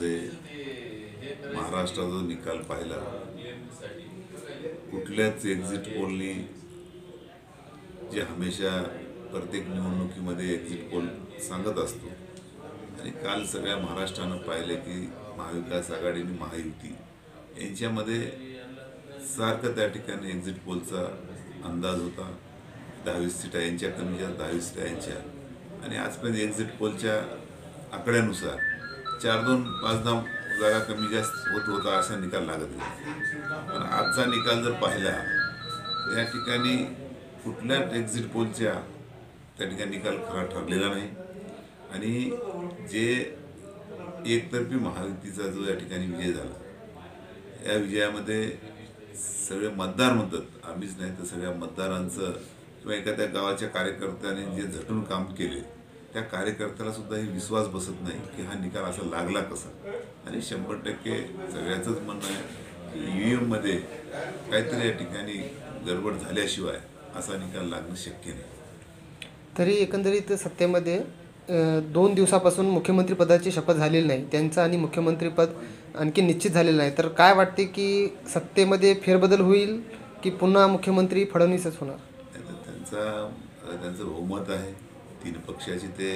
मध्ये महाराष्ट्राचा जो निकाल पाहिला, कुठल्याच एक्झिट पोलनी जे हमेशा प्रत्येक निवडणुकीमध्ये एक्झिट पोल सांगत असतो, आणि काल सगळ्या महाराष्ट्रानं पाहिले की महाविकास आघाडी आणि महायुती यांच्यामध्ये सारखं त्या ठिकाणी एक्झिट पोलचा अंदाज होता. 22 सीटा यांच्या कमीच्या, 22 सीटा यांच्या, आणि आजपर्यंत एक्झिट पोलच्या आकड्यानुसार 4-2, 5-10 जागा कमी जास्त होत होता असा निकाल लागत होता. पण आजचा निकाल जर पाहिला तर या ठिकाणी कुठल्याच एक्झिट पोलच्या त्या ठिकाणी निकाल खरा ठरलेला नाही, आणि जे एकतर्फी महायुतीचा जो या ठिकाणी विजय झाला, या विजयामध्ये सगळे मतदार म्हणतात, आम्हीच नाही तर सगळ्या मतदारांचं किंवा एखाद्या गावाच्या कार्यकर्त्याने जे झटून काम केले त्या कार्यकर्त्याला सुद्धा हे विश्वास बसत नाही की हा निकाल असा लागला कसा. आणि 100% सगळ्याचंच म्हणणं आहे की EVM मध्ये काहीतरी या ठिकाणी गडबड झाल्याशिवाय असा निकाल लागणं शक्य नाही. तरी एकंदरीत सत्तेमध्ये 2 दिवसापासून मुख्यमंत्रीपदाची शपथ झालेली नाही, त्यांचं आणि मुख्यमंत्रीपद आणखी निश्चित झालेलं नाही, तर काय वाटते की सत्तेमध्ये फेरबदल होईल की पुन्हा मुख्यमंत्री फडणवीसच होणार? त्यांचं बहुमत आहे, 3 पक्षाची, ते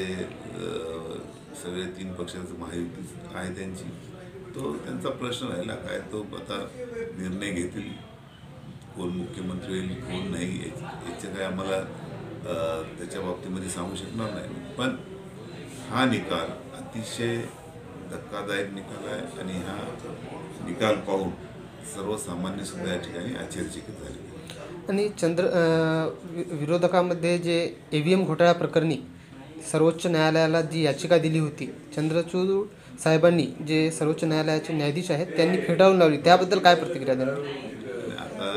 सगळे 3 पक्षाचं महायुती आहे त्यांची, तो त्यांचा प्रश्न राहिला काय, तो आता निर्णय घेतील, कोण मुख्यमंत्री होईल कोण नाही याचं काय आम्हाला त्याच्या बाबतीमध्ये सांगू शकणार नाही. पण हा निकाल अतिशय धक्कादायक निकाल आहे, आणि हा निकाल पाहून सर्वसामान्य सुद्धा या ठिकाणी आश्चर्यचकित झाले. आणि विरोधकामध्ये जे EVM घोटाळा प्रकरणी सर्वोच्च न्यायालयाला जी याचिका दिली होती, चंद्रचूड साहेबांनी, जे सर्वोच्च न्यायालयाचे न्यायाधीश आहेत, त्यांनी फेटाळून लावली, त्याबद्दल काय प्रतिक्रिया देणार? आता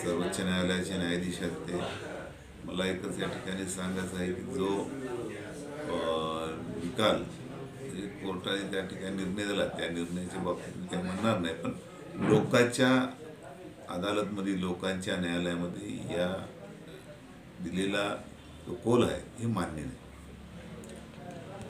सर्वोच्च न्यायालयाचे न्यायाधीश आहेत ते, मला एकच या ठिकाणी सांगायचं आहे की जो निकाल कोर्टाने त्या ठिकाणी निर्णय दिला त्या निर्णयाच्या बाबतीत मी काही म्हणणार नाही, पण लोकांच्या अदालतमध्ये, लोकांच्या न्यायालयामध्ये या दिलेला जो कौल आहे हे मान्य नाही.